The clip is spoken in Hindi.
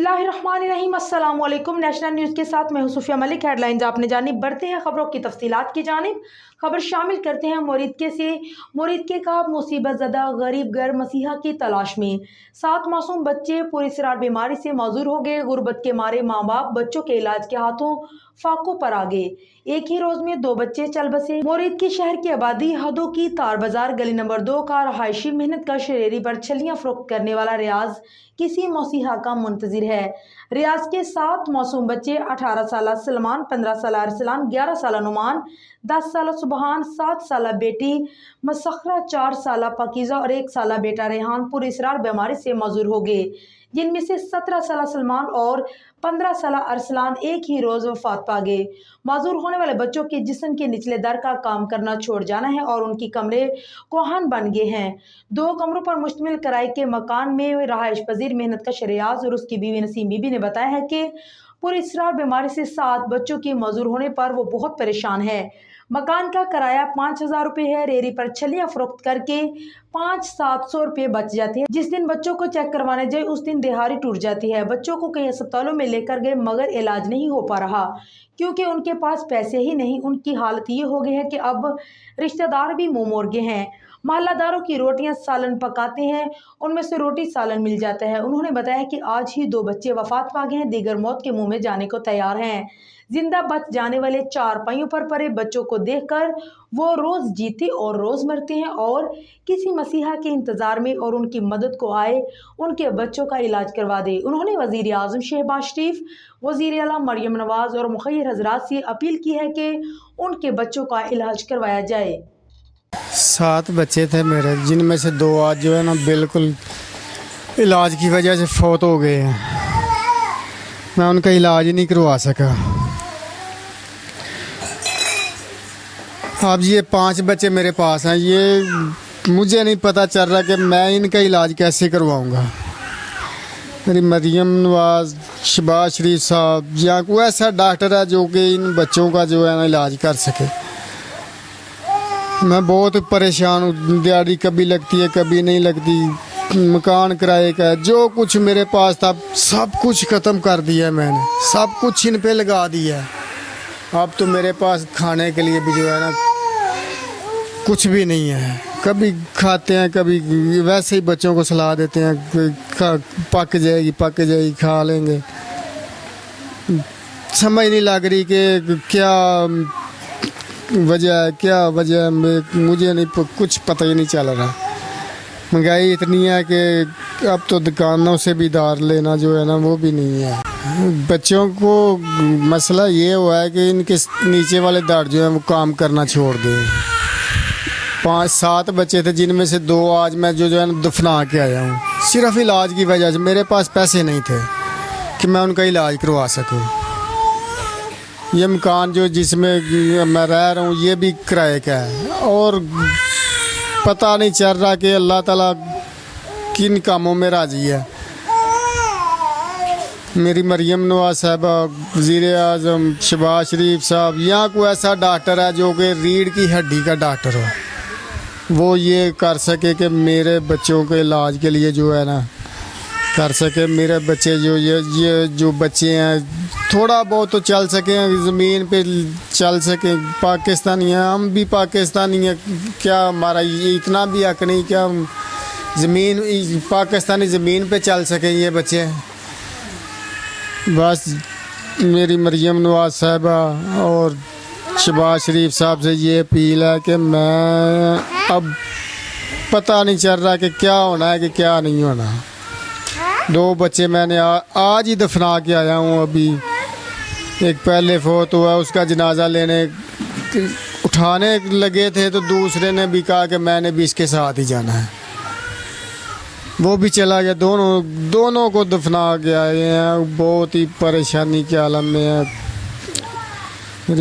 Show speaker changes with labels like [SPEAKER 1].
[SPEAKER 1] बिस्मिल्लाहिर्रहमानिर्रहीम। अस्सलाम वालेकुम। नेशनल न्यूज़ के साथ मैं सुफिया मलिक। हेडलाइंस आपने जानी, बढ़ते हैं खबरों की तफसीलात की जानिब। खबर शामिल करते हैं मोरिदके का मुसीबत ज़दा गरीब घर मसीहा की तलाश में। 7 मासूम बच्चे पुरअसरार बीमारी से मौजूर हो गए। गुर्बत के मारे माँ बाप बच्चों के इलाज के हाथों फाकों पर आ गए। एक ही रोज में 2 बच्चे चल बसे। मोरिदके शहर की आबादी हदों की तार बाजार गली नंबर 2 का रहायशी मेहनत का शरेरी पर छलियां फरोख्त करने वाला रियाज किसी मसीहा का मुंतजिर है। रियाज के 7 मासूम बच्चे 18 साल सलमान, 15 साल अरसलान, 11 साल नुमान, 10 साल सुबहान, 7 साल बेटी मसखरा, 4 साल पाकीज़ा और 1 साल बेटा रेहान पुरअसरार बीमारी से मौजूर हो गए, जिनमें से 17 साल सलमान और 15 साल अरसलान एक ही रोज वफात पा गए। माजूर होने वाले बच्चों के जिस्म के निचले दर का काम करना छोड़ जाना है और उनकी कमरे कोहन बन गए हैं। 2 कमरों पर मुश्तमिल किराए के मकान में रहायश पजीर मेहनत का शरियाज और उसकी बीवी नसीम बीबी ने बताया है कि पुरअसरार बीमारी से 7 बच्चों के मौजूर होने पर वो बहुत परेशान है। मकान का किराया 5,000 रुपये है। रेरी पर छलियां फरोख्त करके 500-700 रुपये बच जाते हैं। जिस दिन बच्चों को चेक करवाने जाए उस दिन दिहाड़ी टूट जाती है। बच्चों को कई अस्पतालों में लेकर गए मगर इलाज नहीं हो पा रहा क्योंकि उनके पास पैसे ही नहीं। उनकी हालत ये हो गई है कि अब रिश्तेदार भी मुंह मोड़ गए हैं। मोहल्लादारों की रोटियां सालन पकाते हैं, उनमें से रोटी सालन मिल जाता है। उन्होंने बताया कि आज ही 2 बच्चे वफात पा गए हैं, दीगर मौत के मुंह में जाने को तैयार हैं। जिंदा बच जाने वाले 4 पहियों पर पड़े बच्चों को देखकर वो रोज जीते और रोज मरते हैं और किसी मसीहा के इंतजार में और उनकी मदद को आए उनके बच्चों का इलाज करवा दे। उन्होंने वजीर आजम शहबाज शरीफ, वजीर आला मरियम नवाज और मुखिर हजरात से अपील की है कि उनके बच्चों का इलाज करवाया जाए।
[SPEAKER 2] 7 बच्चे थे मेरे, जिनमें से 2 आज जो है ना बिल्कुल इलाज की वजह से फौत हो गए हैं। मैं उनका इलाज ही नहीं करवा सका। अब ये 5 बच्चे मेरे पास हैं, ये मुझे नहीं पता चल रहा कि मैं इनका इलाज कैसे करवाऊंगा। मेरी मरियम नवाज, शहबाज शरीफ साहब या कोई ऐसा डॉक्टर है जो कि इन बच्चों का जो है ना इलाज कर सके। मैं बहुत परेशान हूँ। दिहाड़ी कभी लगती है कभी नहीं लगती। मकान किराए का जो कुछ मेरे पास था सब कुछ ख़त्म कर दिया मैंने, सब कुछ इन पे लगा दिया। अब तो मेरे पास खाने के लिए भी जो है ना कुछ भी नहीं है। कभी खाते हैं, कभी वैसे ही बच्चों को सलाह देते हैं पक जाएगी खा लेंगे। समझ नहीं लग रही कि क्या वजह है, मुझे नहीं कुछ पता ही नहीं चल रहा। महंगाई इतनी है कि अब तो दुकानों से भी दार लेना जो है ना वो भी नहीं है। बच्चों को मसला ये हुआ है कि इनके नीचे वाले दार जो है वो काम करना छोड़ गए। 5-7 बच्चे थे, जिनमें से 2 आज मैं जो है ना दफना के आया हूँ, सिर्फ इलाज की वजह से। मेरे पास पैसे नहीं थे कि मैं उनका इलाज करवा सकूँ। ये मकान जो जिसमें मैं रह रहा हूँ ये भी किराए का है और पता नहीं चल रहा कि अल्लाह ताला किन कामों में राजी है। मेरी मरियम नवाज साहबा, वज़ीर आज़म शहबाज शरीफ साहब या कोई ऐसा डॉक्टर है जो कि रीढ़ की हड्डी का डॉक्टर हो, वो ये कर सके कि मेरे बच्चों के इलाज के लिए जो है ना कर सके। मेरे बच्चे जो ये जो बच्चे हैं थोड़ा बहुत तो चल सकें, ज़मीन पे चल सकें। पाकिस्तानी हैं, हम भी पाकिस्तानी हैं, क्या हमारा ये इतना भी हक नहीं क्या ज़मीन पाकिस्तानी ज़मीन पे चल सकें ये बच्चे। बस मेरी मरियम नवाज साहबा और शहबाज शरीफ साहब से ये अपील है कि मैं अब पता नहीं चल रहा कि क्या होना है कि क्या नहीं होना। 2 बच्चे मैंने आज ही दफना के आया हूँ। अभी एक पहले फौत हुआ, उसका जनाजा लेने उठाने लगे थे तो दूसरे ने भी कहा कि मैंने भी इसके साथ ही जाना है, वो भी चला गया। दोनों को दफना के आए हैं। बहुत ही परेशानी के आलम में है।